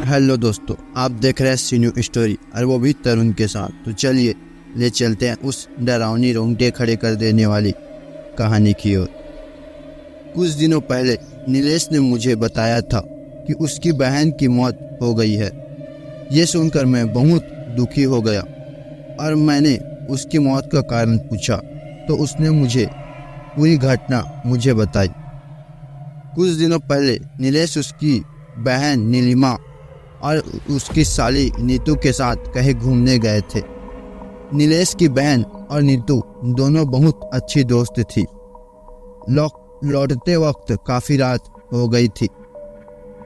Hello दोस्तों, आप देख रहे हैं सी न्यू स्टोरी और वो भी तरुण के साथ। तो चलिए ले चलते हैं उस डरावनी रोंगटे खड़े कर देने वाली कहानी की ओर। कुछ दिनों पहले नीलेश ने मुझे बताया था कि उसकी बहन की मौत हो गई है। ये सुनकर मैं बहुत दुखी हो गया और मैंने उसकी मौत का कारण पूछा तो उसने मुझे पूरी घटना मुझे बताई। कुछ दिनों पहले नीलेश उसकी बहन नीलिमा और उसकी साली नीतू के साथ कहीं घूमने गए थे। नीलेश की बहन और नीतू दोनों बहुत अच्छी दोस्त थी। लौटते वक्त काफ़ी रात हो गई थी।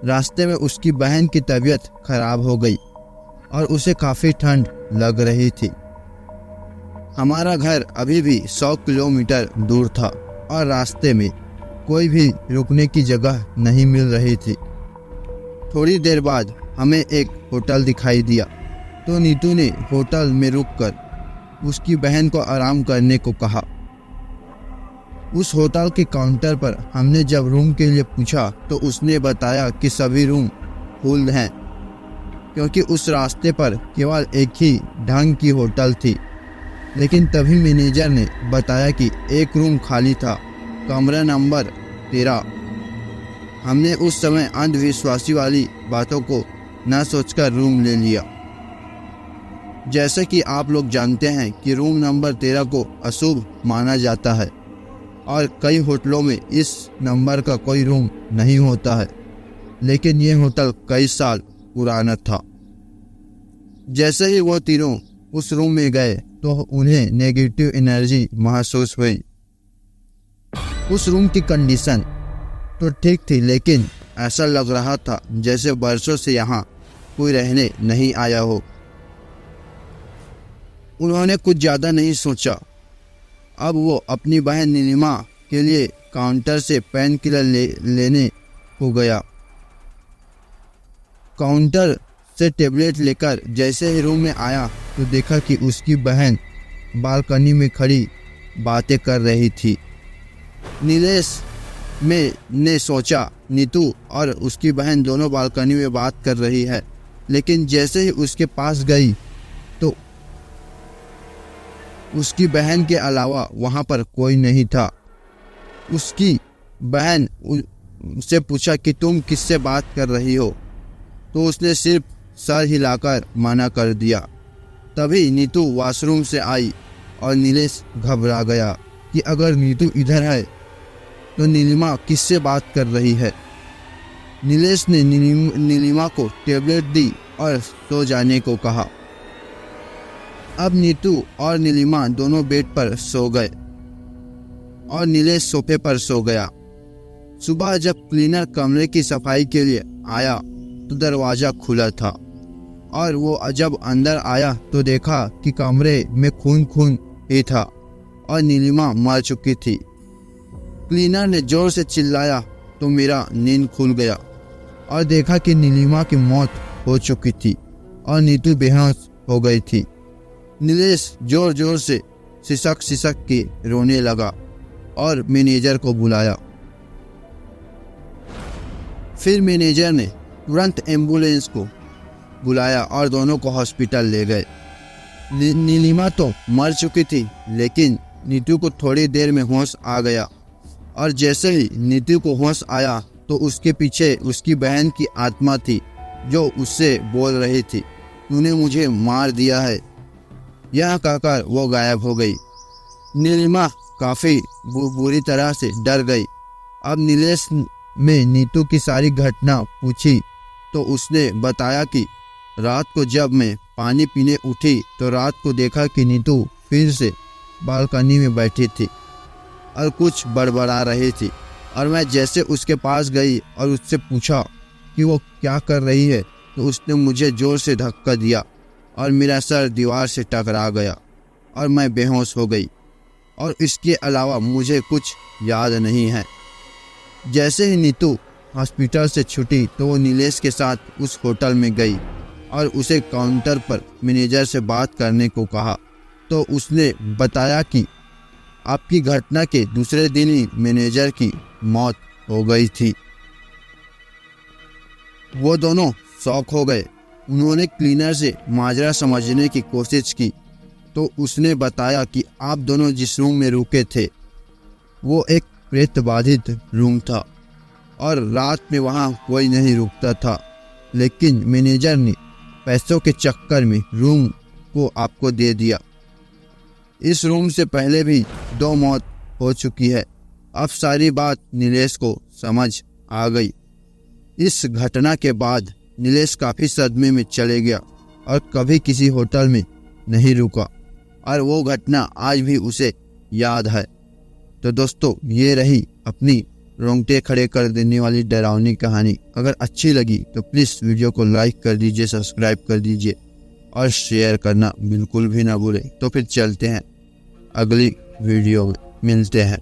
रास्ते में उसकी बहन की तबीयत खराब हो गई और उसे काफ़ी ठंड लग रही थी। हमारा घर अभी भी 100 किलोमीटर दूर था और रास्ते में कोई भी रुकने की जगह नहीं मिल रही थी। थोड़ी देर बाद हमें एक होटल दिखाई दिया तो नीतू ने होटल में रुककर उसकी बहन को आराम करने को कहा। उस होटल के काउंटर पर हमने जब रूम के लिए पूछा तो उसने बताया कि सभी रूम फुल हैं क्योंकि उस रास्ते पर केवल एक ही ढंग की होटल थी। लेकिन तभी मैनेजर ने बताया कि एक रूम खाली था, कमरा नंबर 13। हमने उस समय अंधविश्वासी वाली बातों को न सोचकर रूम ले लिया। जैसे कि आप लोग जानते हैं कि रूम नंबर 13 को अशुभ माना जाता है और कई होटलों में इस नंबर का कोई रूम नहीं होता है, लेकिन ये होटल कई साल पुराना था। जैसे ही वो तीनों उस रूम में गए तो उन्हें नेगेटिव एनर्जी महसूस हुई। उस रूम की कंडीशन तो ठीक थी, लेकिन ऐसा लग रहा था जैसे वर्षों से यहाँ कोई रहने नहीं आया हो। उन्होंने कुछ ज़्यादा नहीं सोचा। अब वो अपनी बहन नीलिमा के लिए काउंटर से पेन किलर लेने को गया। काउंटर से टेबलेट लेकर जैसे ही रूम में आया तो देखा कि उसकी बहन बालकनी में खड़ी बातें कर रही थी। नीलेश ने सोचा नीतू और उसकी बहन दोनों बालकनी में बात कर रही है, लेकिन जैसे ही उसके पास गई तो उसकी बहन के अलावा वहाँ पर कोई नहीं था। उसकी बहन उससे पूछा कि तुम किससे बात कर रही हो, तो उसने सिर्फ सर हिलाकर मना कर दिया। तभी नीतू वॉशरूम से आई और नीलेश घबरा गया कि अगर नीतू इधर है तो नीलिमा किससे बात कर रही है। नीलेश ने नीलिमा को टेबलेट दी और सो जाने को कहा। अब नीतू और नीलिमा दोनों बेड पर सो गए और नीलेश सोफे पर सो गया। सुबह जब क्लीनर कमरे की सफाई के लिए आया तो दरवाज़ा खुला था और वो जब अंदर आया तो देखा कि कमरे में खून ही था और नीलिमा मर चुकी थी। क्लीनर ने जोर से चिल्लाया तो मेरा नींद खुल गया और देखा कि नीलिमा की मौत हो चुकी थी और नीतू बेहोश हो गई थी। नीलेश जोर जोर से सिसक के रोने लगा और मैनेजर को बुलाया। फिर मैनेजर ने तुरंत एम्बुलेंस को बुलाया और दोनों को हॉस्पिटल ले गए। नीलिमा तो मर चुकी थी, लेकिन नीतू को थोड़ी देर में होश आ गया और जैसे ही नीतू को होश आया तो उसके पीछे उसकी बहन की आत्मा थी जो उससे बोल रही थी, तूने मुझे मार दिया है। यह कहकर वो गायब हो गई। नीलिमा काफ़ी बुरी तरह से डर गई। अब नीलेश में नीतू की सारी घटना पूछी तो उसने बताया कि रात को जब मैं पानी पीने उठी तो रात को देखा कि नीतू फिर से बालकनी में बैठी थी और कुछ बड़बड़ा रही थी और मैं जैसे उसके पास गई और उससे पूछा कि वो क्या कर रही है तो उसने मुझे जोर से धक्का दिया और मेरा सर दीवार से टकरा गया और मैं बेहोश हो गई और इसके अलावा मुझे कुछ याद नहीं है। जैसे ही नीतू हॉस्पिटल से छूटी तो वो नीलेश के साथ उस होटल में गई और उसे काउंटर पर मैनेजर से बात करने को कहा तो उसने बताया कि आपकी घटना के दूसरे दिन ही मैनेजर की मौत हो गई थी। वो दोनों शॉक हो गए। उन्होंने क्लीनर से माजरा समझने की कोशिश की तो उसने बताया कि आप दोनों जिस रूम में रुके थे वो एक प्रेत बाधित रूम था और रात में वहाँ कोई नहीं रुकता था, लेकिन मैनेजर ने पैसों के चक्कर में रूम को आपको दे दिया। इस रूम से पहले भी 2 मौत हो चुकी है। अब सारी बात नीलेश को समझ आ गई। इस घटना के बाद नीलेश काफ़ी सदमे में चले गया और कभी किसी होटल में नहीं रुका और वो घटना आज भी उसे याद है। तो दोस्तों, ये रही अपनी रोंगटे खड़े कर देने वाली डरावनी कहानी। अगर अच्छी लगी तो प्लीज़ वीडियो को लाइक कर दीजिए, सब्सक्राइब कर दीजिए और शेयर करना बिल्कुल भी ना भूलें। तो फिर चलते हैं, अगली वीडियो में मिलते हैं।